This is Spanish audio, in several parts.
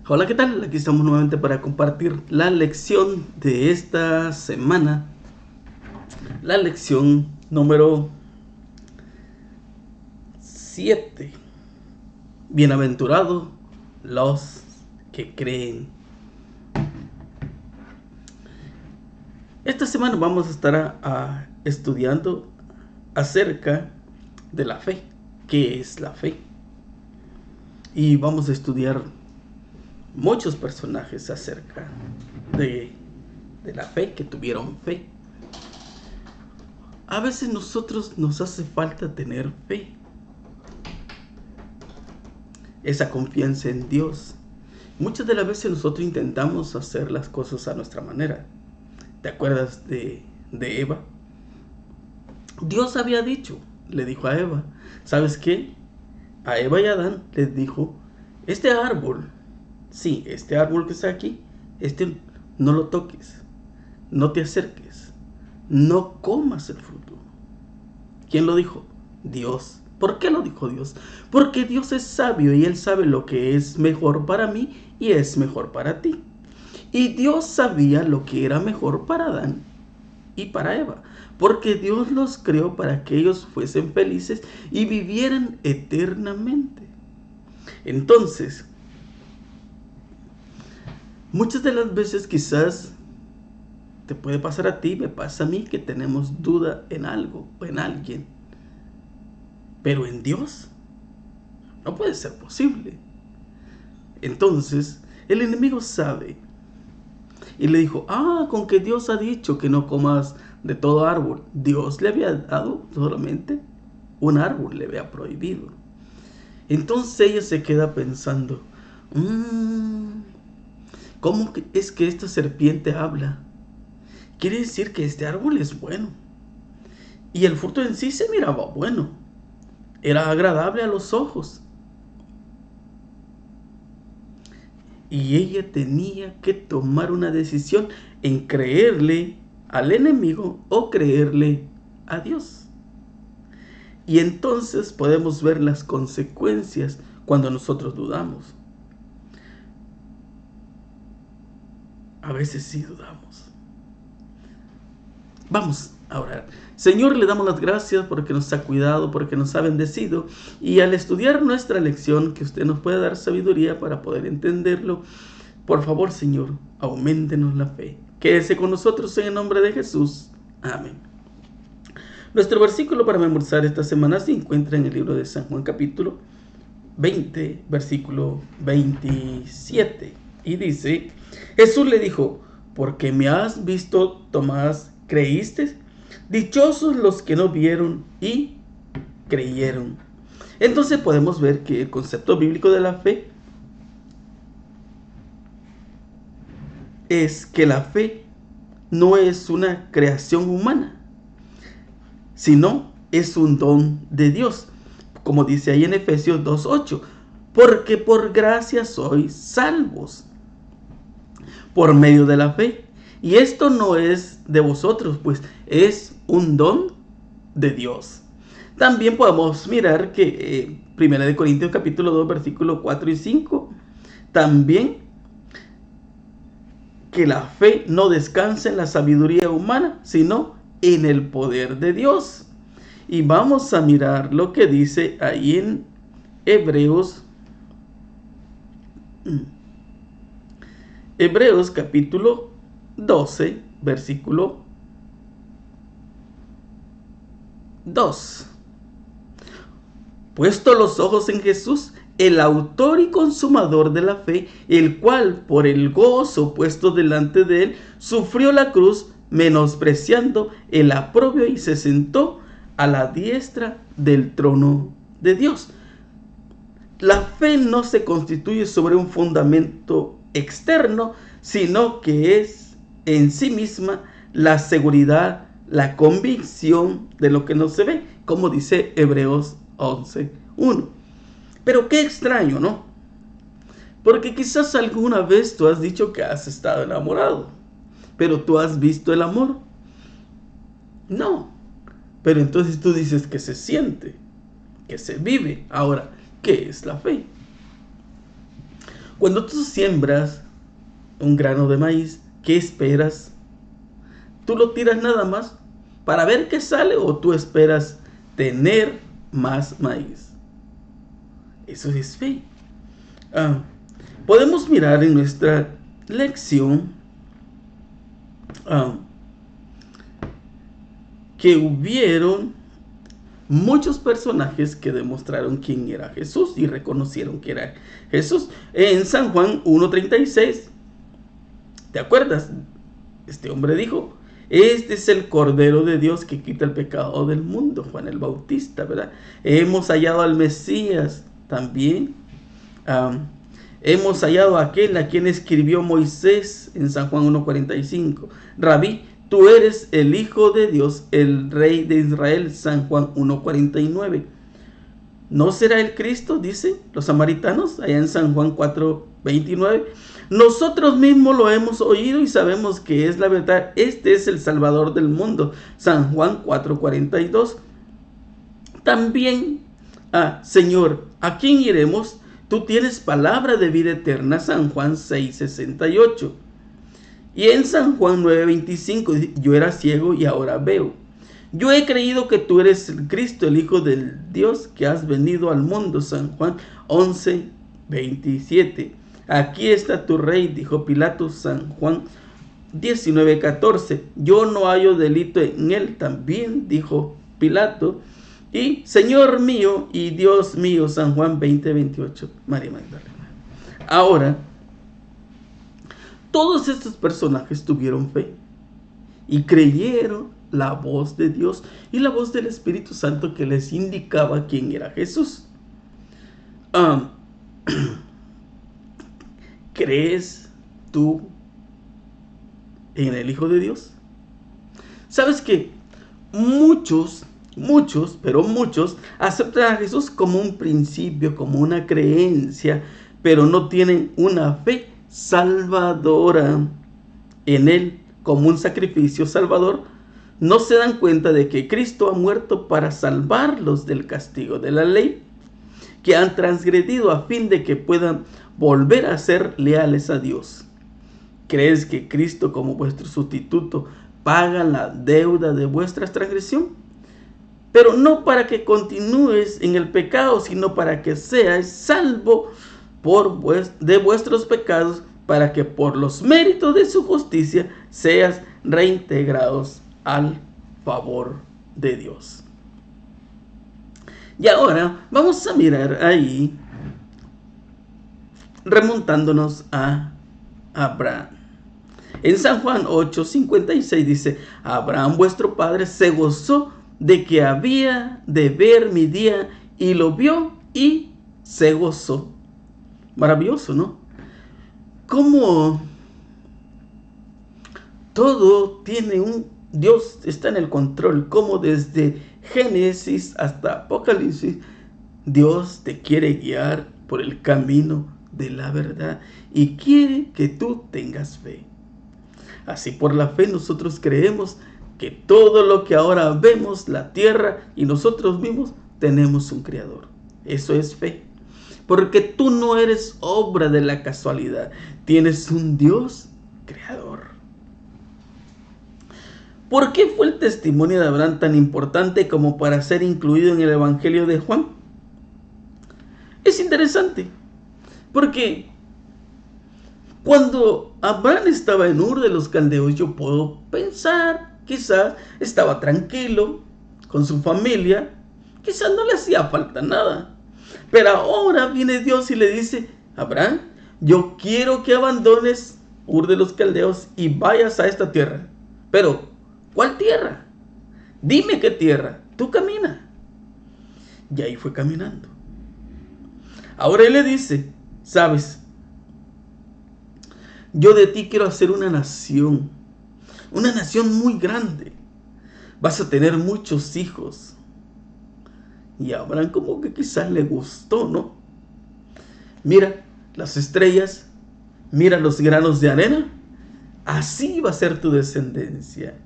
Hola, ¿qué tal? Aquí estamos nuevamente para compartir la lección de esta semana. La lección número 7. Bienaventurados los que creen. Esta semana vamos a estar estudiando acerca de la fe. ¿Qué es la fe? Y vamos a estudiar muchos personajes acerca de, de la fe, que tuvieron fe. A veces nosotros nos hace falta tener fe, esa confianza en Dios. Muchas de las veces nosotros intentamos hacer las cosas a nuestra manera. ¿Te acuerdas de Eva? Dios había dicho, le dijo a Eva, ¿sabes qué? A Eva y a Adán les dijo, este árbol, sí, este árbol que está aquí, no lo toques, no te acerques, no comas el fruto. ¿Quién lo dijo? Dios. ¿Por qué lo dijo Dios? Porque Dios es sabio y Él sabe lo que es mejor para mí y es mejor para ti. Y Dios sabía lo que era mejor para Adán y para Eva, porque Dios los creó para que ellos fuesen felices y vivieran eternamente. Entonces, muchas de las veces quizás te puede pasar a ti, me pasa a mí, que tenemos duda en algo o en alguien. Pero en Dios no puede ser posible. Entonces, el enemigo sabe y le dijo, con que Dios ha dicho que no comas de todo árbol. Dios le había dado solamente un árbol, le había prohibido. Entonces ella se queda pensando, ¿cómo es que esta serpiente habla? Quiere decir que este árbol es bueno. Y el fruto en sí se miraba bueno. Era agradable a los ojos. Y ella tenía que tomar una decisión en creerle al enemigo o creerle a Dios. Y entonces podemos ver las consecuencias cuando nosotros dudamos. A veces sí dudamos. Vamos a orar. Señor, le damos las gracias porque nos ha cuidado, porque nos ha bendecido. Y al estudiar nuestra lección, que usted nos pueda dar sabiduría para poder entenderlo. Por favor, Señor, auméntenos la fe. Quédese con nosotros en el nombre de Jesús. Amén. Nuestro versículo para memorizar esta semana se encuentra en el libro de San Juan, capítulo 20, versículo 27. Y dice, Jesús le dijo, porque me has visto, Tomás, ¿creíste? Dichosos los que no vieron y creyeron. Entonces podemos ver que el concepto bíblico de la fe es que la fe no es una creación humana, sino es un don de Dios, como dice ahí en Efesios 2:8, porque por gracia sois salvos por medio de la fe. Y esto no es de vosotros, pues es un don de Dios. También podemos mirar que 1 Corintios capítulo 2, versículos 4 y 5, también que la fe no descansa en la sabiduría humana, sino en el poder de Dios. Y vamos a mirar lo que dice ahí en Hebreos capítulo 12, versículo 2. Puesto los ojos en Jesús, el autor y consumador de la fe, el cual por el gozo puesto delante de él, sufrió la cruz, menospreciando el oprobio, y se sentó a la diestra del trono de Dios. La fe no se constituye sobre un fundamento externo, sino que es en sí misma la seguridad, la convicción de lo que no se ve, como dice Hebreos 11:1. Pero qué extraño, ¿no? Porque quizás alguna vez tú has dicho que has estado enamorado, pero tú has visto el amor. No. Pero entonces tú dices que se siente, que se vive. Ahora, ¿qué es la fe? Cuando tú siembras un grano de maíz, ¿qué esperas? ¿Tú lo tiras nada más para ver qué sale o tú esperas tener más maíz? Eso es fe. Podemos mirar en nuestra lección que hubieron muchos personajes que demostraron quién era Jesús y reconocieron que era Jesús. En San Juan 1:36, ¿te acuerdas? Este hombre dijo: este es el Cordero de Dios que quita el pecado del mundo. Juan el Bautista, ¿verdad? Hemos hallado al Mesías también. Hemos hallado a aquel a quien escribió Moisés en San Juan 1:45. Rabí, tú eres el Hijo de Dios, el Rey de Israel. San Juan 1:49. ¿No será el Cristo? Dicen los samaritanos allá en San Juan 4:29. Nosotros mismos lo hemos oído y sabemos que es la verdad. Este es el Salvador del mundo. San Juan 4:42. También, Señor, ¿a quién iremos? Tú tienes palabra de vida eterna. San Juan 6:68. Y en San Juan 9:25, yo era ciego y ahora veo. Yo he creído que tú eres el Cristo, el Hijo del Dios, que has venido al mundo. San Juan 11:27. Aquí está tu rey, dijo Pilato. San Juan 19:14. Yo no hallo delito en él, también dijo Pilato. Y Señor mío y Dios mío. San Juan 20:28. María Magdalena. Ahora, todos estos personajes tuvieron fe y creyeron la voz de Dios y la voz del Espíritu Santo que les indicaba quién era Jesús. ¿Crees tú en el Hijo de Dios? ¿Sabes que muchos aceptan a Jesús como un principio, como una creencia, pero no tienen una fe salvadora en Él como un sacrificio salvador? No se dan cuenta de que Cristo ha muerto para salvarlos del castigo de la ley que han transgredido, a fin de que puedan volver a ser leales a Dios. ¿Crees que Cristo, como vuestro sustituto, paga la deuda de vuestra transgresión? Pero no para que continúes en el pecado, sino para que seas salvo de vuestros pecados, para que por los méritos de su justicia seas reintegrados al favor de Dios. Y ahora vamos a mirar ahí, remontándonos a Abraham. En San Juan 8:56 dice: Abraham vuestro padre se gozó de que había de ver mi día, y lo vio y se gozó. Maravilloso, ¿no? Como todo tiene Dios está en el control, como desde Génesis hasta Apocalipsis, Dios te quiere guiar por el camino de la verdad y quiere que tú tengas fe. Así, por la fe nosotros creemos que todo lo que ahora vemos, la tierra y nosotros mismos, tenemos un creador. Eso es fe. Porque tú no eres obra de la casualidad, tienes un Dios creador. ¿Por qué fue el testimonio de Abraham tan importante como para ser incluido en el Evangelio de Juan? Es interesante, porque cuando Abraham estaba en Ur de los Caldeos, yo puedo pensar, quizás estaba tranquilo con su familia, quizás no le hacía falta nada. Pero ahora viene Dios y le dice: Abraham, yo quiero que abandones Ur de los Caldeos y vayas a esta tierra. Pero, ¿cuál tierra? Dime qué tierra. Tú camina. Y ahí fue caminando. Ahora él le dice: ¿sabes? Yo de ti quiero hacer una nación muy grande. Vas a tener muchos hijos. Y a Abraham como que quizás le gustó, ¿no? Mira las estrellas, mira los granos de arena. Así va a ser tu descendencia.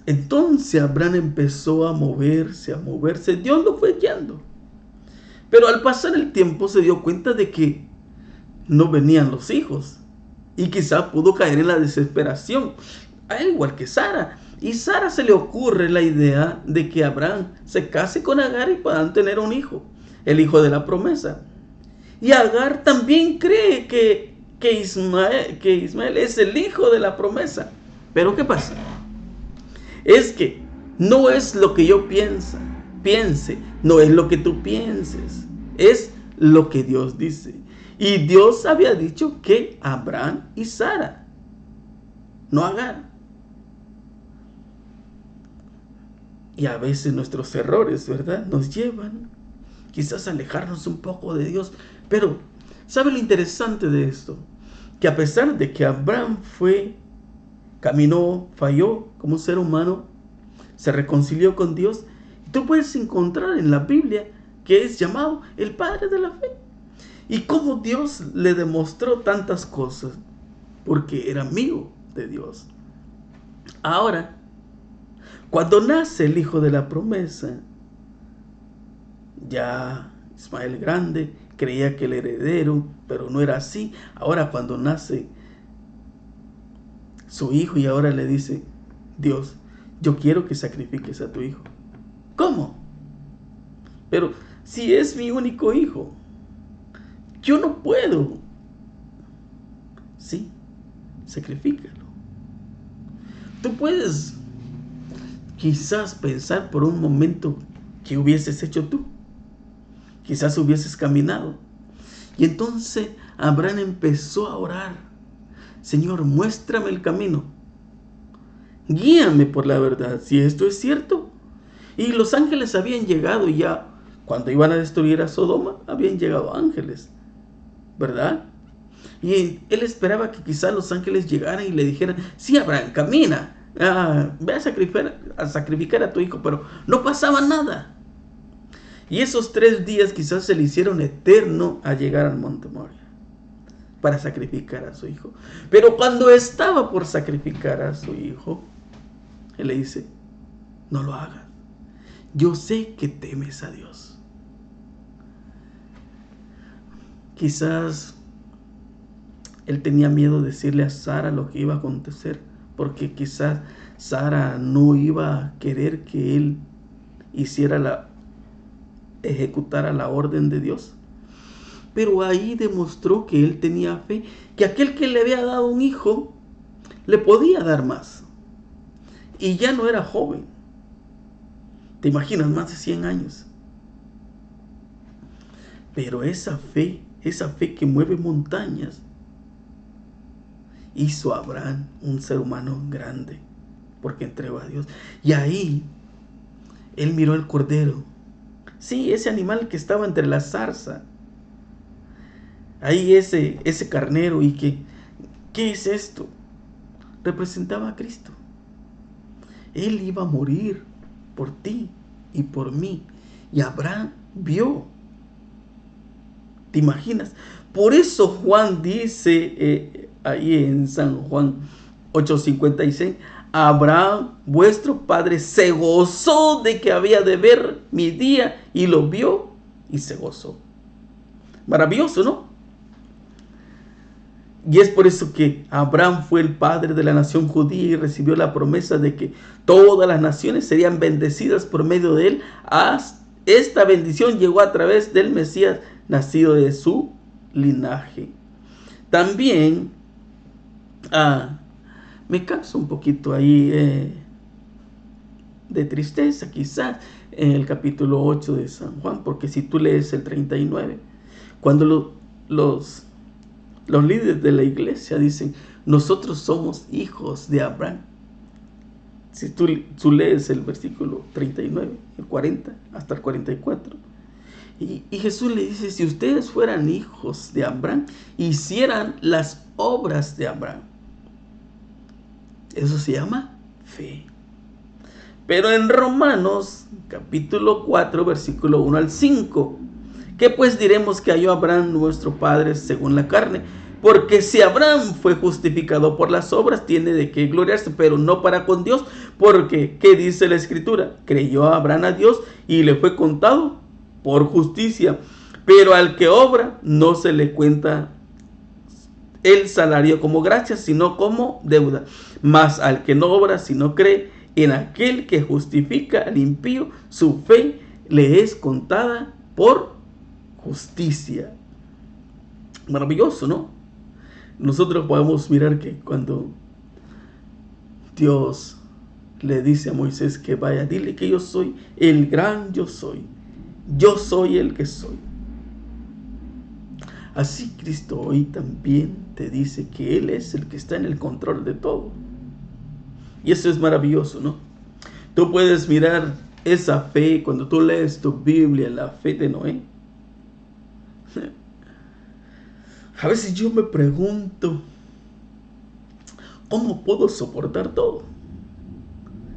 Entonces Abraham empezó a moverse. Dios lo fue guiando. Pero al pasar el tiempo se dio cuenta de que no venían los hijos. Y quizá pudo caer en la desesperación, al igual que Sara. Y Sara se le ocurre la idea de que Abraham se case con Agar y puedan tener un hijo, el hijo de la promesa. Y Agar también cree que Ismael es el hijo de la promesa. Pero ¿qué pasa? Es que no es lo que yo piense, no es lo que tú pienses, es lo que Dios dice. Y Dios había dicho que Abraham y Sara, no Agar. Y a veces nuestros errores, ¿verdad?, nos llevan quizás a alejarnos un poco de Dios. Pero, ¿sabe lo interesante de esto? Que a pesar de que Abraham caminó, falló como ser humano, se reconcilió con Dios, tú puedes encontrar en la Biblia que es llamado el padre de la fe. Y cómo Dios le demostró tantas cosas, porque era amigo de Dios. Ahora, cuando nace el hijo de la promesa, ya Ismael grande creía que el heredero, pero no era así. Ahora cuando nace su hijo y ahora le dice, Dios, yo quiero que sacrifiques a tu hijo. ¿Cómo? Pero si es mi único hijo, yo no puedo. Sí, sacrifícalo. Tú puedes quizás pensar por un momento que hubieses hecho tú. Quizás hubieses caminado. Y entonces Abraham empezó a orar. Señor, muéstrame el camino. Guíame por la verdad, si esto es cierto. Y los ángeles habían llegado ya. Cuando iban a destruir a Sodoma, habían llegado ángeles, ¿verdad? Y él esperaba que quizás los ángeles llegaran y le dijeran, sí, Abraham, camina, ve a sacrificar a tu hijo, pero no pasaba nada. Y esos 3 días quizás se le hicieron eterno a llegar al monte Moria para sacrificar a su hijo. Pero cuando estaba por sacrificar a su hijo, él le dice, no lo hagas. Yo sé que temes a Dios. Quizás él tenía miedo de decirle a Sara lo que iba a acontecer, porque quizás Sara no iba a querer que él ejecutara la orden de Dios. Pero ahí demostró que él tenía fe, que aquel que le había dado un hijo le podía dar más. Y ya no era joven. ¿Te imaginas? Más de 100 años. Pero esa fe que mueve montañas, hizo a Abraham un ser humano grande, porque entregó a Dios. Y ahí, él miró el cordero. Sí, ese animal que estaba entre la zarza. Ahí ese carnero. ¿Y qué es esto? Representaba a Cristo. Él iba a morir por ti y por mí. Y Abraham vio. ¿Te imaginas? Por eso Juan dice ahí en San Juan 8:56, Abraham, vuestro padre, se gozó de que había de ver mi día y lo vio y se gozó. Maravilloso, ¿no? Y es por eso que Abraham fue el padre de la nación judía y recibió la promesa de que todas las naciones serían bendecidas por medio de él. Esta bendición llegó a través del Mesías, nacido de su linaje. También me canso un poquito ahí de tristeza quizás en el capítulo 8 de San Juan, porque si tú lees el 39, cuando los líderes de la iglesia dicen, nosotros somos hijos de Abraham. Si tú lees el versículo 39, el 40, hasta el 44, y Jesús le dice, si ustedes fueran hijos de Abraham, hicieran las obras de Abraham. Eso se llama fe. Pero en Romanos, capítulo 4, versículo 1 al 5, ¿qué pues diremos que halló Abraham nuestro padre según la carne? Porque si Abraham fue justificado por las obras, tiene de qué gloriarse, pero no para con Dios. Porque, ¿qué dice la Escritura? Creyó Abraham a Dios y le fue contado por justicia. Pero al que obra, no se le cuenta el salario como gracia, sino como deuda. Mas al que no obra, sino cree en aquel que justifica al impío, su fe le es contada por justicia. Maravilloso, ¿no? Nosotros podemos mirar que cuando Dios le dice a Moisés que vaya, dile que yo soy el gran yo soy el que soy. Así Cristo hoy también te dice que Él es el que está en el control de todo. Y eso es maravilloso, ¿no? Tú puedes mirar esa fe cuando tú lees tu Biblia, la fe de Noé. A veces yo me pregunto, ¿cómo puedo soportar todo?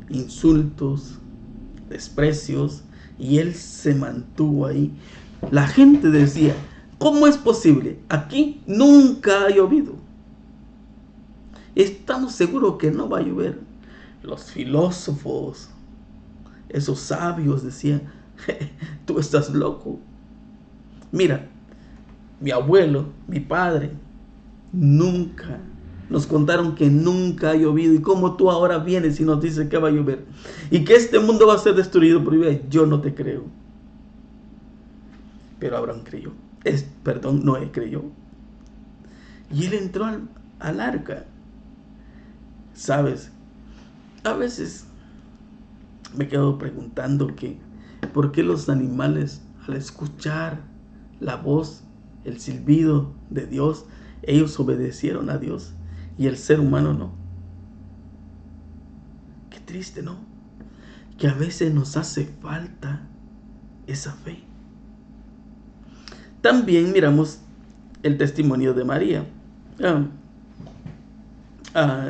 Insultos, desprecios, y él se mantuvo ahí. La gente decía, ¿cómo es posible? Aquí nunca ha llovido. Estamos seguros que no va a llover. Los filósofos, esos sabios decían, tú estás loco. Mira, mi abuelo, mi padre, nunca nos contaron que nunca ha llovido. Y como tú ahora vienes y nos dices que va a llover y que este mundo va a ser destruido por lluvia, yo no te creo. Pero Abraham creyó. Noé creyó. Y él entró al arca. ¿Sabes? A veces me quedo preguntando que ¿por qué los animales, al escuchar la voz, el silbido de Dios, ellos obedecieron a Dios y el ser humano no? Qué triste, ¿no? Que a veces nos hace falta esa fe. También miramos el testimonio de María.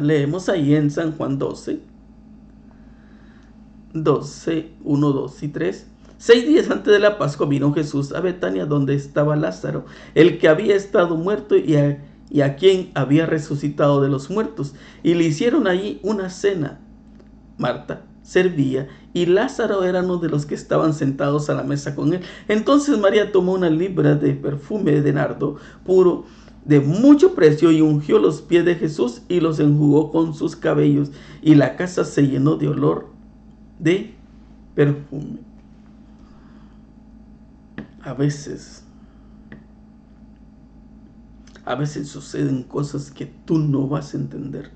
Leemos ahí en San Juan 12, 1, 2 y 3. 6 días antes de la Pascua vino Jesús a Betania, donde estaba Lázaro, el que había estado muerto y a quien había resucitado de los muertos. Y le hicieron allí una cena. Marta servía y Lázaro era uno de los que estaban sentados a la mesa con él. Entonces María tomó una libra de perfume de nardo puro de mucho precio y ungió los pies de Jesús y los enjugó con sus cabellos, y la casa se llenó de olor de perfume. A veces suceden cosas que tú no vas a entender.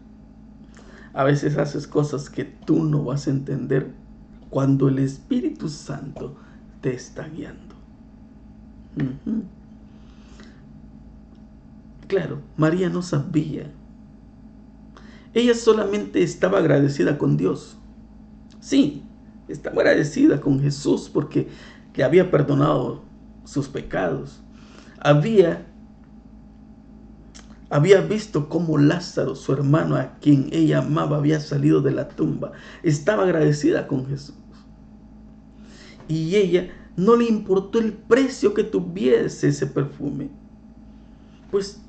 A veces haces cosas que tú no vas a entender cuando el Espíritu Santo te está guiando. Claro, María no sabía. Ella solamente estaba agradecida con Dios. Sí, estaba agradecida con Jesús porque le había perdonado sus pecados. Había visto cómo Lázaro, su hermano, a quien ella amaba, había salido de la tumba. Estaba agradecida con Jesús. Y ella no le importó el precio que tuviese ese perfume. Pues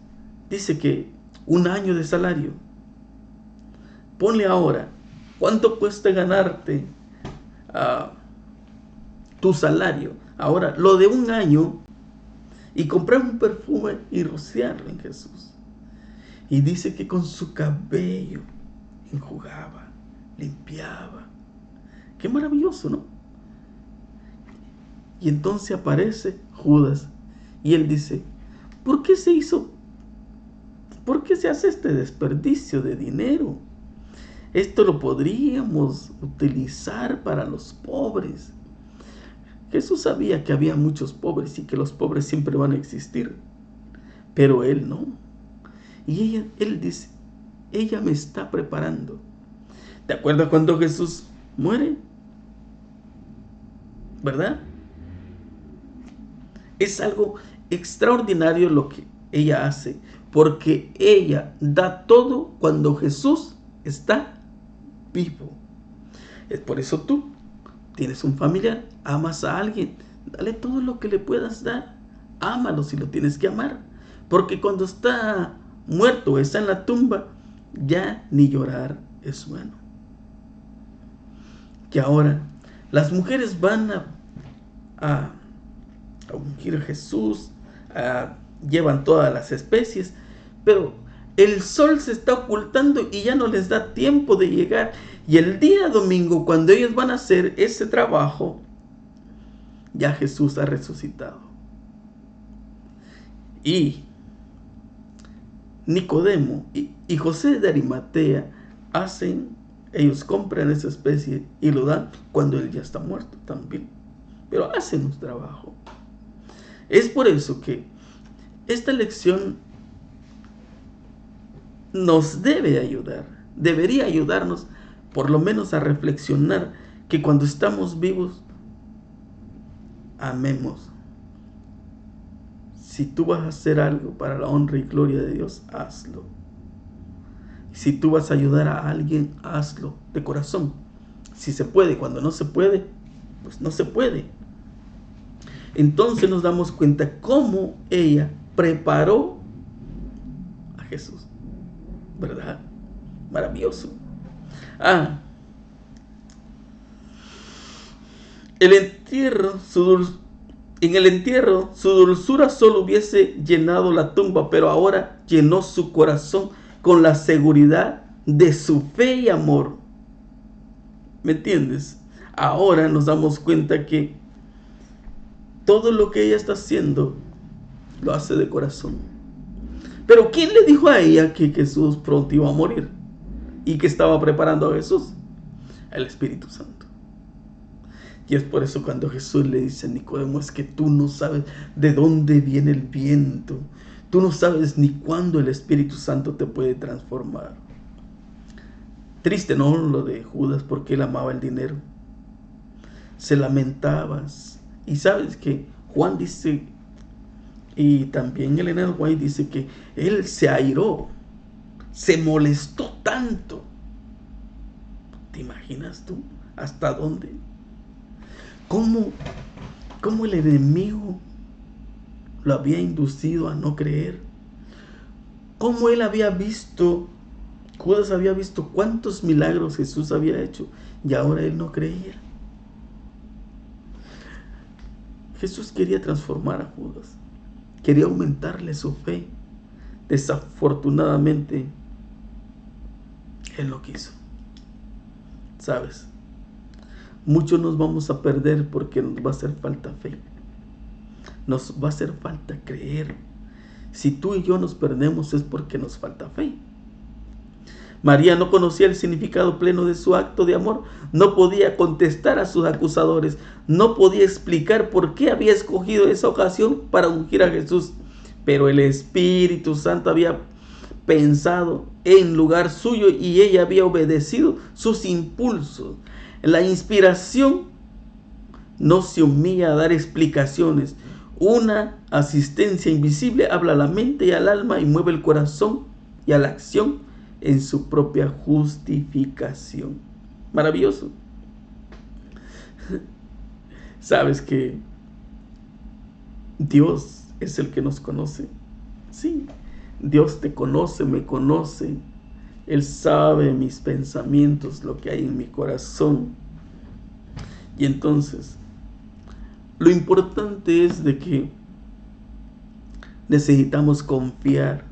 dice que 1 año de salario. Ponle ahora, ¿cuánto cuesta ganarte tu salario? Ahora, lo de 1 año, y comprar un perfume y rociarlo en Jesús. Y dice que con su cabello enjugaba, limpiaba. Qué maravilloso, ¿no? Y entonces aparece Judas y él dice, ¿por qué se hace este desperdicio de dinero? Esto lo podríamos utilizar para los pobres. Jesús sabía que había muchos pobres y que los pobres siempre van a existir, pero él no. Y él dice, ella me está preparando. ¿Te acuerdas cuando Jesús muere? ¿Verdad? Es algo extraordinario lo que ella hace, porque ella da todo cuando Jesús está vivo. Es por eso tú tienes un familiar, amas a alguien, dale todo lo que le puedas dar. Ámalo si lo tienes que amar, porque cuando está muerto, está en la tumba, ya ni llorar es bueno. Que ahora las mujeres van a ungir a Jesús, llevan todas las especies, pero el sol se está ocultando y ya no les da tiempo de llegar. Y el día domingo, cuando ellos van a hacer ese trabajo, ya Jesús ha resucitado. Y Nicodemo y José de Arimatea ellos compran esa especie y lo dan cuando él ya está muerto también. Pero hacen un trabajo. Es por eso que esta lección nos debe ayudar, debería ayudarnos por lo menos a reflexionar que cuando estamos vivos, amemos. Si tú vas a hacer algo para la honra y gloria de Dios, hazlo. Si tú vas a ayudar a alguien, hazlo de corazón. Si se puede, cuando no se puede, pues no se puede. Entonces nos damos cuenta cómo ella preparó a Jesús, ¿verdad? Maravilloso. En el entierro, su dulzura solo hubiese llenado la tumba, pero ahora llenó su corazón con la seguridad de su fe y amor. ¿Me entiendes? Ahora nos damos cuenta que todo lo que ella está haciendo lo hace de corazón. Pero ¿quién le dijo a ella que Jesús pronto iba a morir? ¿Y que estaba preparando a Jesús? El Espíritu Santo. Y es por eso cuando Jesús le dice a Nicodemo, es que tú no sabes de dónde viene el viento. Tú no sabes ni cuándo el Espíritu Santo te puede transformar. Triste, ¿no? Lo de Judas, porque él amaba el dinero. Se lamentaba. Y sabes que Juan dice, y también Elena White dice que él se airó, se molestó tanto. ¿Te imaginas tú hasta dónde? ¿Cómo el enemigo lo había inducido a no creer? ¿Cómo él había visto, Judas había visto cuántos milagros Jesús había hecho y ahora él no creía? Jesús quería transformar a Judas, quería aumentarle su fe. Desafortunadamente, él no quiso. ¿Sabes? Muchos nos vamos a perder porque nos va a hacer falta fe. Nos va a hacer falta creer. Si tú y yo nos perdemos es porque nos falta fe. María no conocía el significado pleno de su acto de amor. No podía contestar a sus acusadores. No podía explicar por qué había escogido esa ocasión para ungir a Jesús. Pero el Espíritu Santo había pensado en lugar suyo y ella había obedecido sus impulsos. La inspiración no se humilla a dar explicaciones. Una asistencia invisible habla a la mente y al alma y mueve el corazón y a la acción en su propia justificación. Maravilloso. ¿Sabes que Dios es el que nos conoce? Sí, Dios te conoce, me conoce. Él sabe mis pensamientos, lo que hay en mi corazón. Y entonces, lo importante es de que necesitamos confiar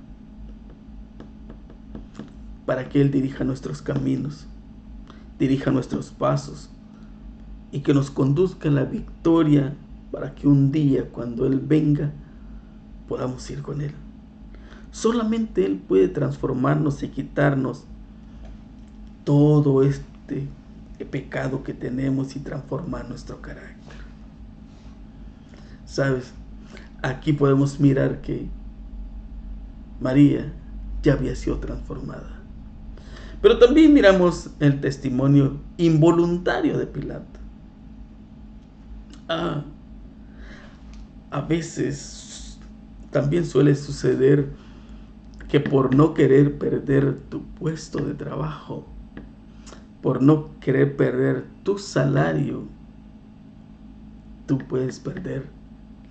para que Él dirija nuestros caminos, dirija nuestros pasos y que nos conduzca a la victoria para que un día, cuando Él venga, podamos ir con Él. Solamente Él puede transformarnos y quitarnos todo este pecado que tenemos y transformar nuestro carácter. ¿Sabes? Aquí podemos mirar que María ya había sido transformada. Pero también miramos el testimonio involuntario de Pilato. A veces también suele suceder que por no querer perder tu puesto de trabajo, por no querer perder tu salario, tú puedes perder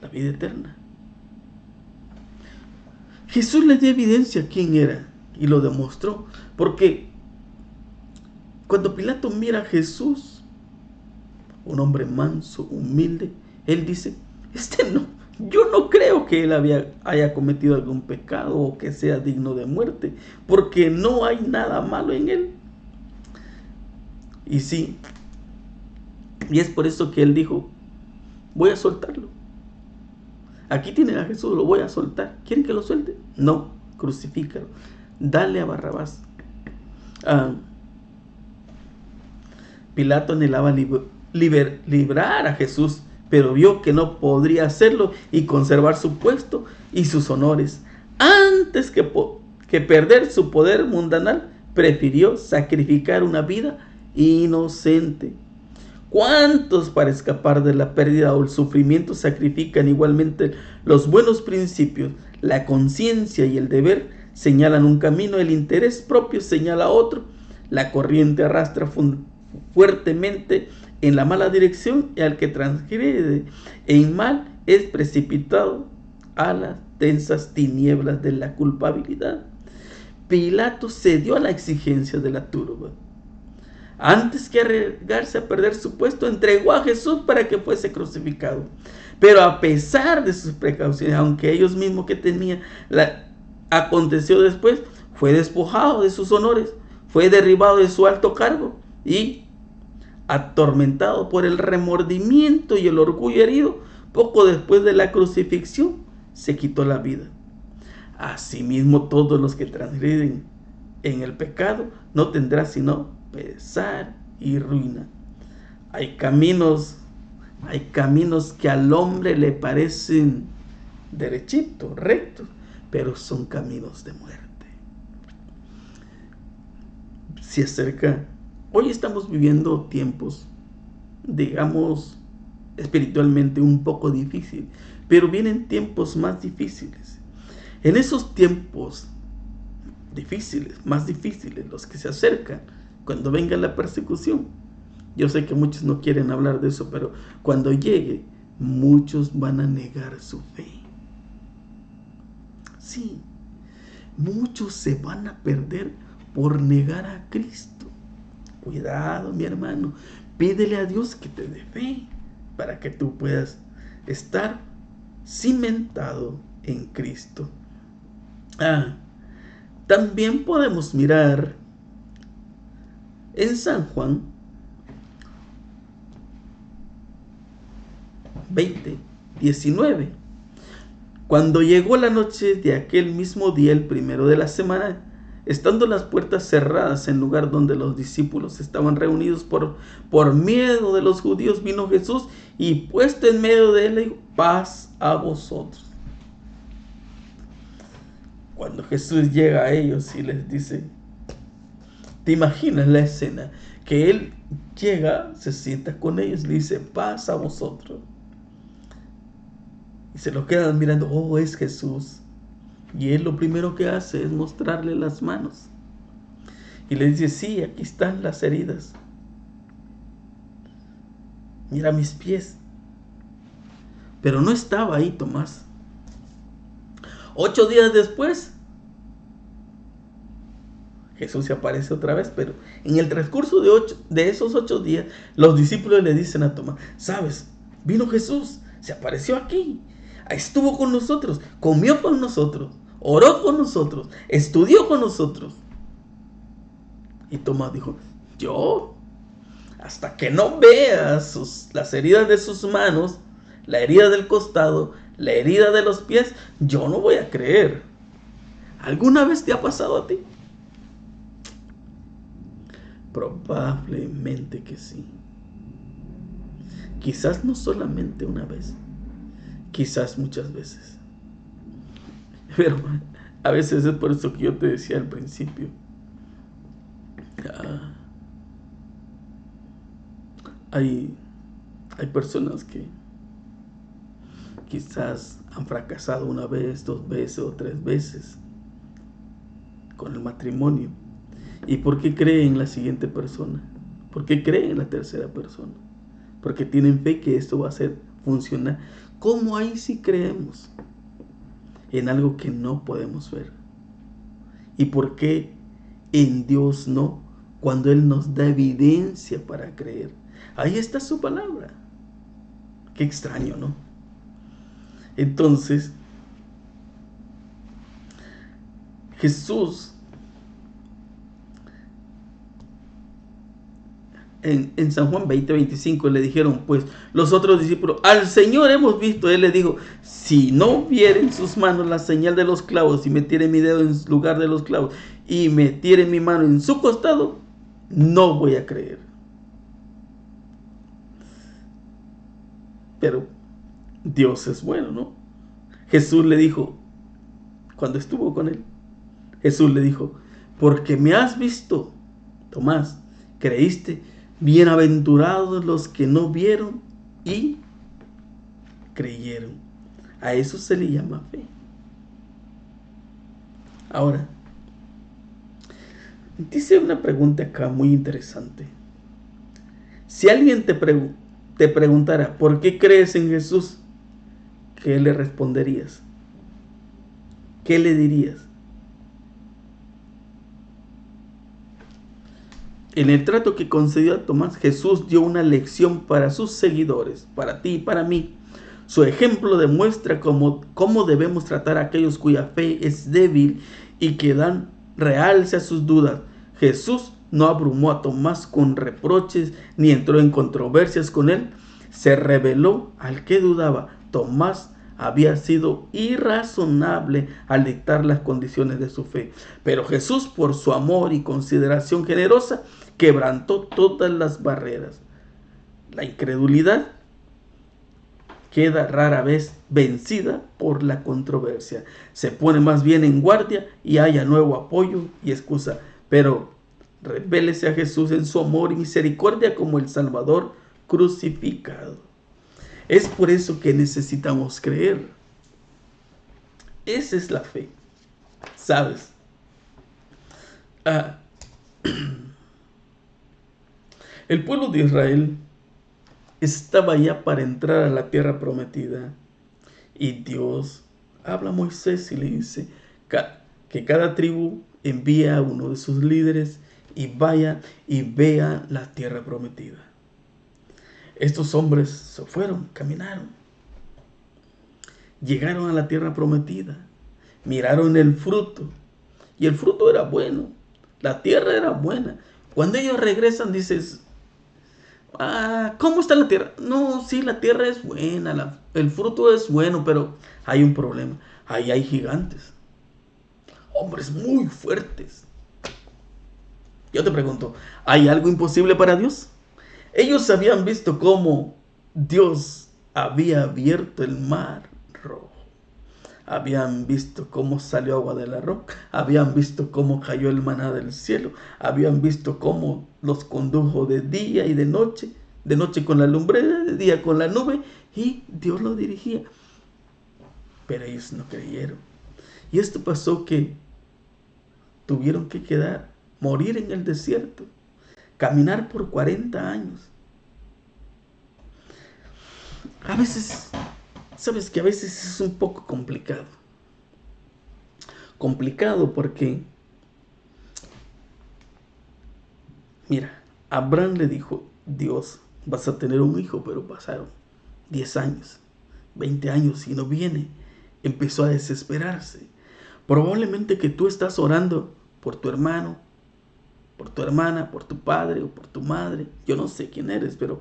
la vida eterna. Jesús le dio evidencia quién era y lo demostró, porque cuando Pilato mira a Jesús, un hombre manso, humilde, él dice, Yo no creo que él haya cometido algún pecado o que sea digno de muerte, porque no hay nada malo en él. Y sí, y es por eso que él dijo, voy a soltarlo. Aquí tienen a Jesús, lo voy a soltar. ¿Quieren que lo suelte? No, crucifícalo. Dale a Barrabás. Pilato anhelaba librar a Jesús, pero vio que no podría hacerlo y conservar su puesto y sus honores. Antes que perder su poder mundanal, prefirió sacrificar una vida inocente. ¿Cuántos para escapar de la pérdida o el sufrimiento sacrifican igualmente los buenos principios? La conciencia y el deber señalan un camino, el interés propio señala otro. La corriente arrastra fuertemente en la mala dirección y al que transgrede en mal es precipitado a las densas tinieblas de la culpabilidad. Pilato cedió a la exigencia de la turba. Antes que arriesgarse a perder su puesto, entregó a Jesús para que fuese crucificado. Pero a pesar de sus precauciones, aunque ellos mismos que tenían, aconteció después, fue despojado de sus honores, fue derribado de su alto cargo y, atormentado por el remordimiento y el orgullo herido, poco después de la crucifixión, se quitó la vida. Asimismo, todos los que transgreden en el pecado no tendrán sino pesar y ruina. Hay caminos que al hombre le parecen derechitos, rectos, pero son caminos de muerte. Se acerca. Hoy estamos viviendo tiempos, digamos, espiritualmente un poco difíciles, pero vienen tiempos más difíciles. En esos tiempos difíciles, más difíciles, los que se acercan, cuando venga la persecución, yo sé que muchos no quieren hablar de eso, pero cuando llegue, muchos van a negar su fe. Sí, muchos se van a perder por negar a Cristo. Cuidado, mi hermano, pídele a Dios que te dé fe para que tú puedas estar cimentado en Cristo. También podemos mirar en San Juan 20:19. Cuando llegó la noche de aquel mismo día, el primero de la semana, estando las puertas cerradas en lugar donde los discípulos estaban reunidos por miedo de los judíos, vino Jesús y puesto en medio de él, le dijo, paz a vosotros. Cuando Jesús llega a ellos y les dice, ¿te imaginas la escena? Que él llega, se sienta con ellos, le dice, paz a vosotros. Y se lo quedan mirando, oh, es Jesús. Y él lo primero que hace es mostrarle las manos. Y le dice, sí, aquí están las heridas. Mira mis pies. Pero no estaba ahí Tomás. 8 días después, Jesús se aparece otra vez, pero en el transcurso de esos 8 días, los discípulos le dicen a Tomás, ¿sabes? Vino Jesús, se apareció aquí, estuvo con nosotros, comió con nosotros, oró con nosotros, estudió con nosotros. Y Tomás dijo, yo, hasta que no veas las heridas de sus manos, la herida del costado, la herida de los pies, yo no voy a creer. ¿Alguna vez te ha pasado a ti? Probablemente que sí. Quizás no solamente una vez, quizás muchas veces. Pero a veces es por eso que yo te decía al principio. Hay personas que quizás han fracasado 1 vez, 2 veces o 3 veces con el matrimonio. ¿Y por qué creen en la siguiente persona? ¿Por qué creen en la tercera persona? Porque tienen fe que esto va a hacer funcionar. ¿Cómo ahí sí creemos en algo que no podemos ver? ¿Y por qué en Dios no? Cuando Él nos da evidencia para creer. Ahí está su palabra. Qué extraño, ¿no? Entonces, Jesús en San Juan 20:25 le dijeron pues los otros discípulos, al Señor hemos visto. Él le dijo, si no viere en sus manos la señal de los clavos, y metiere mi dedo en lugar de los clavos, y metiere mi mano en su costado, no voy a creer. Pero Dios es bueno, ¿no? Jesús le dijo, cuando estuvo con él, Jesús le dijo, porque me has visto, Tomás, creíste. Bienaventurados los que no vieron y creyeron. A eso se le llama fe. Ahora, dice una pregunta acá muy interesante. Si alguien te preguntara, ¿por qué crees en Jesús? ¿Qué le responderías? ¿Qué le dirías? En el trato que concedió a Tomás, Jesús dio una lección para sus seguidores, para ti y para mí. Su ejemplo demuestra cómo debemos tratar a aquellos cuya fe es débil y que dan realce a sus dudas. Jesús no abrumó a Tomás con reproches ni entró en controversias con él. Se reveló al que dudaba. Tomás había sido irrazonable al dictar las condiciones de su fe, pero Jesús, por su amor y consideración generosa, quebrantó todas las barreras. La incredulidad queda rara vez vencida por la controversia. Se pone más bien en guardia y haya nuevo apoyo y excusa. Pero revélese a Jesús en su amor y misericordia como el Salvador crucificado. Es por eso que necesitamos creer. Esa es la fe. ¿Sabes? El pueblo de Israel estaba ya para entrar a la tierra prometida. Y Dios habla a Moisés y le dice que cada tribu envía a uno de sus líderes y vaya y vea la tierra prometida. Estos hombres se fueron, caminaron, llegaron a la tierra prometida, miraron el fruto y el fruto era bueno, la tierra era buena. Cuando ellos regresan dices, ¿cómo está la tierra? No, sí, la tierra es buena, el fruto es bueno, pero hay un problema. Ahí hay gigantes, hombres muy fuertes. Yo te pregunto, ¿hay algo imposible para Dios? Ellos habían visto cómo Dios había abierto el mar rojo. Habían visto cómo salió agua de la roca. Habían visto cómo cayó el maná del cielo. Habían visto cómo los condujo de día y de noche con la lumbrera, de día con la nube, y Dios los dirigía. Pero ellos no creyeron. Y esto pasó que tuvieron que morir en el desierto. Caminar por 40 años. A veces, sabes que a veces es un poco complicado. Complicado porque, mira, Abraham le dijo, Dios, vas a tener un hijo, pero pasaron 10 años, 20 años y no viene. Empezó a desesperarse. Probablemente que tú estás orando por tu hermano, por tu hermana, por tu padre o por tu madre. Yo no sé quién eres, pero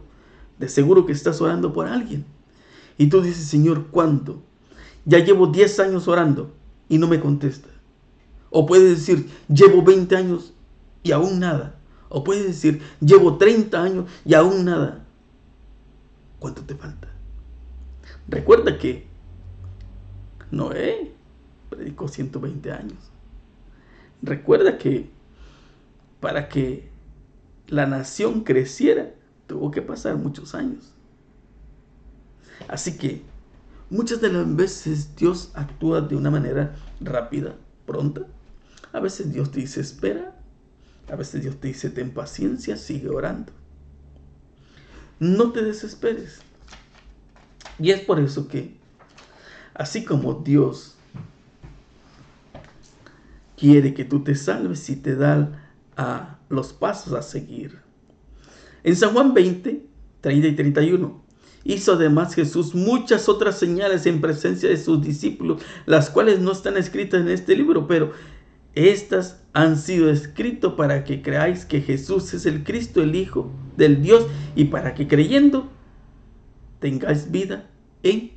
de seguro que estás orando por alguien. Y tú dices, Señor, ¿cuándo? Ya llevo 10 años orando y no me contesta. O puedes decir, llevo 20 años y aún nada. O puedes decir, llevo 30 años y aún nada. ¿Cuánto te falta? Recuerda que Noé predicó 120 años. Recuerda que para que la nación creciera, tuvo que pasar muchos años. Así que muchas de las veces Dios actúa de una manera rápida, pronta. A veces Dios te dice espera. A veces Dios te dice ten paciencia, sigue orando. No te desesperes. Y es por eso que, así como Dios quiere que tú te salves y te da los pasos a seguir. En San Juan 20, 30 y 31. Hizo además Jesús muchas otras señales en presencia de sus discípulos, las cuales no están escritas en este libro, pero estas han sido escritas para que creáis que Jesús es el Cristo, el Hijo del Dios, y para que creyendo tengáis vida en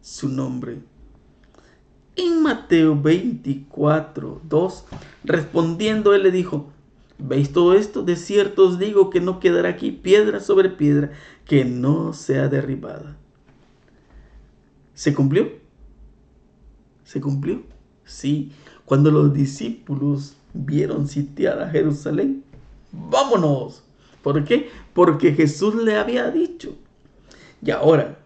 su nombre. En Mateo 24, 2, respondiendo él le dijo: ¿veis todo esto? De cierto os digo que no quedará aquí piedra sobre piedra que no sea derribada. ¿Se cumplió? ¿Se cumplió? Sí. Cuando los discípulos vieron sitiada Jerusalén, ¡vámonos! ¿Por qué? Porque Jesús le había dicho. Y ahora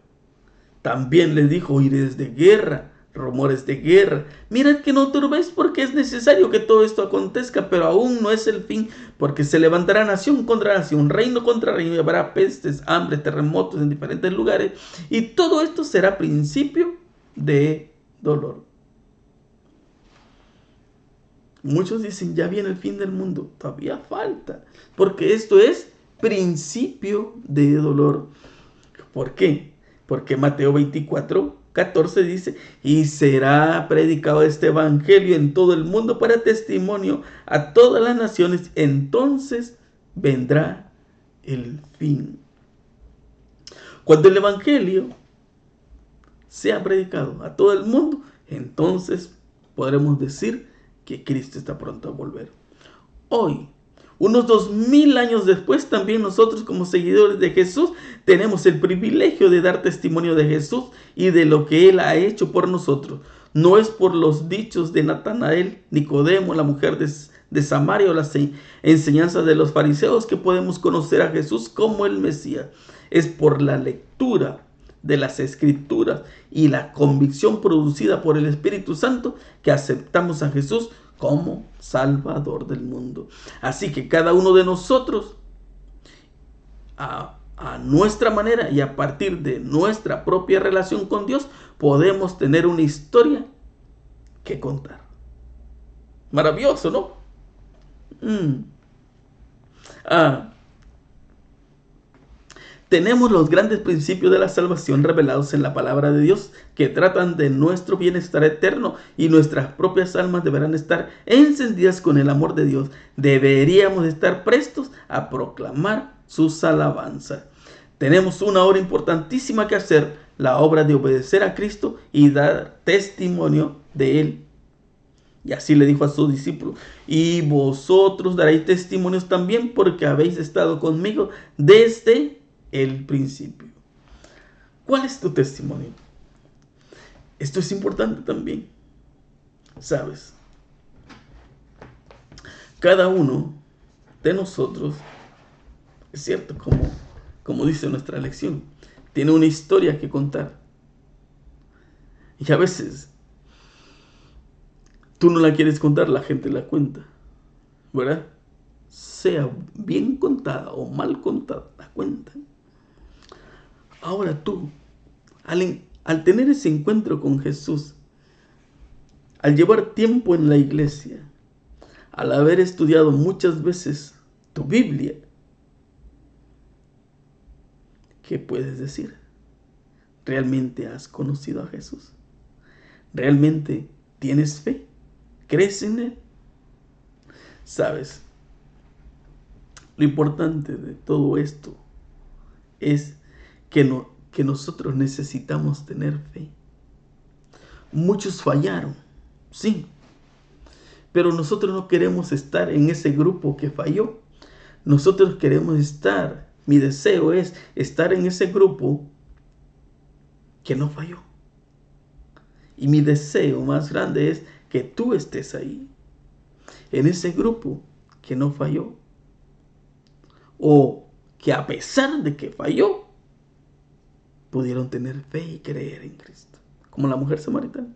también les dijo: oiréis de guerra, rumores de guerra. Mirad que no turbéis, porque es necesario que todo esto acontezca, pero aún no es el fin, porque se levantará nación contra nación, reino contra reino, y habrá pestes, hambre, terremotos en diferentes lugares, y todo esto será principio de dolor. Muchos dicen: ya viene el fin del mundo. Todavía falta, porque esto es principio de dolor. ¿Por qué? Porque Mateo 24, 14 dice: y será predicado este evangelio en todo el mundo para testimonio a todas las naciones, entonces vendrá el fin. Cuando el evangelio sea predicado a todo el mundo, entonces podremos decir que Cristo está pronto a volver. Hoy, unos 2000 años después, también nosotros como seguidores de Jesús tenemos el privilegio de dar testimonio de Jesús y de lo que Él ha hecho por nosotros. No es por los dichos de Natanael, Nicodemo, la mujer de Samaria, o las enseñanzas de los fariseos que podemos conocer a Jesús como el Mesías. Es por la lectura de las Escrituras y la convicción producida por el Espíritu Santo que aceptamos a Jesús como Salvador del mundo. Así que cada uno de nosotros, a nuestra manera y a partir de nuestra propia relación con Dios, podemos tener una historia que contar. Maravilloso, ¿no? Tenemos los grandes principios de la salvación revelados en la palabra de Dios, que tratan de nuestro bienestar eterno, y nuestras propias almas deberán estar encendidas con el amor de Dios. Deberíamos estar prestos a proclamar sus alabanzas. Tenemos una obra importantísima que hacer, la obra de obedecer a Cristo y dar testimonio de Él. Y así le dijo a sus discípulos: y vosotros daréis testimonios también, porque habéis estado conmigo desde el principio. ¿Cuál es tu testimonio? Esto es importante también. ¿Sabes? Cada uno de nosotros, es cierto, como dice nuestra lección, tiene una historia que contar. Y a veces tú no la quieres contar, la gente la cuenta, ¿verdad? Sea bien contada o mal contada, la cuentan. Ahora tú, al tener ese encuentro con Jesús, al llevar tiempo en la iglesia, al haber estudiado muchas veces tu Biblia, ¿qué puedes decir? ¿Realmente has conocido a Jesús? ¿Realmente tienes fe? ¿Crees en Él? ¿Sabes? Lo importante de todo esto es que nosotros necesitamos tener fe. Muchos fallaron, sí, pero nosotros no queremos estar en ese grupo que falló. Nosotros queremos estar, mi deseo es estar en ese grupo que no falló. Y mi deseo más grande es que tú estés ahí, en ese grupo que no falló, o que a pesar de que falló, pudieron tener fe y creer en Cristo. Como la mujer samaritana,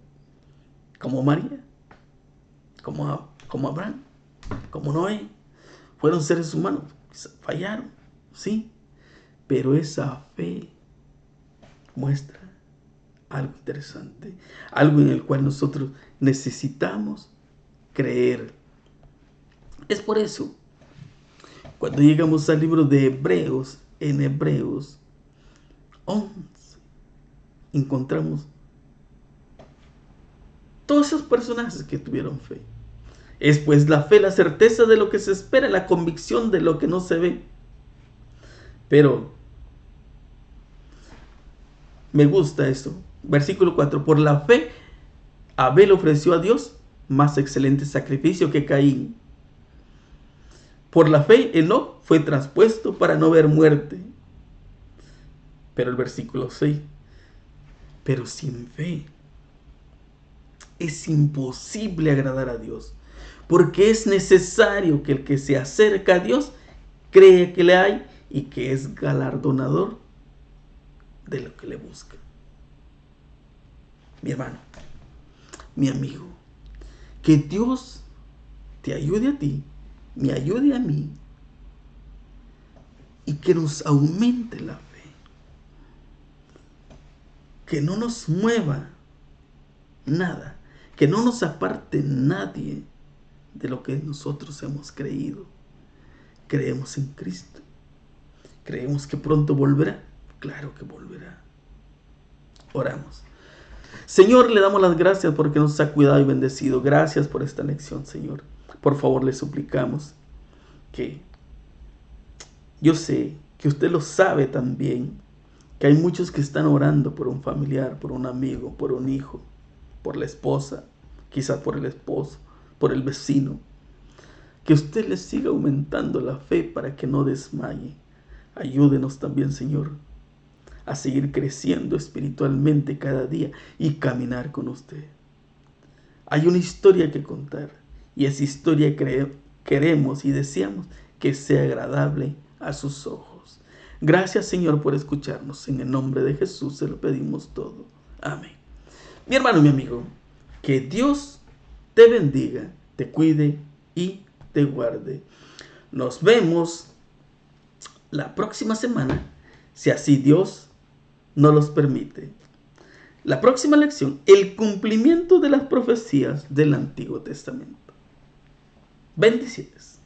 como María, como Abraham, como Noé. Fueron seres humanos, fallaron, sí, pero esa fe muestra algo interesante, algo en el cual nosotros necesitamos creer. Es por eso, cuando llegamos al libro de Hebreos, en Hebreos 11 encontramos todos esos personajes que tuvieron fe. Es pues la fe, la certeza de lo que se espera, la convicción de lo que no se ve. Pero me gusta esto. Versículo 4. Por la fe, Abel ofreció a Dios más excelente sacrificio que Caín. Por la fe, Enoc fue traspuesto para no ver muerte. Pero el versículo 6. Pero sin fe es imposible agradar a Dios, porque es necesario que el que se acerca a Dios cree que le hay y que es galardonador de lo que le busca. Mi hermano, mi amigo, que Dios te ayude a ti, me ayude a mí, y que nos aumente la fe, que no nos mueva nada, que no nos aparte nadie de lo que nosotros hemos creído. Creemos en Cristo, creemos que pronto volverá, claro que volverá. Oramos. Señor, le damos las gracias porque nos ha cuidado y bendecido. Gracias por esta lección, Señor. Por favor, le suplicamos que yo sé que usted lo sabe también, que hay muchos que están orando por un familiar, por un amigo, por un hijo, por la esposa, quizás por el esposo, por el vecino. Que usted les siga aumentando la fe para que no desmaye. Ayúdenos también, Señor, a seguir creciendo espiritualmente cada día y caminar con usted. Hay una historia que contar y esa historia queremos y deseamos que sea agradable a sus ojos. Gracias, Señor, por escucharnos. En el nombre de Jesús se lo pedimos todo. Amén. Mi hermano, mi amigo, que Dios te bendiga, te cuide y te guarde. Nos vemos la próxima semana, si así Dios nos los permite. La próxima lección, el cumplimiento de las profecías del Antiguo Testamento. Bendiciones.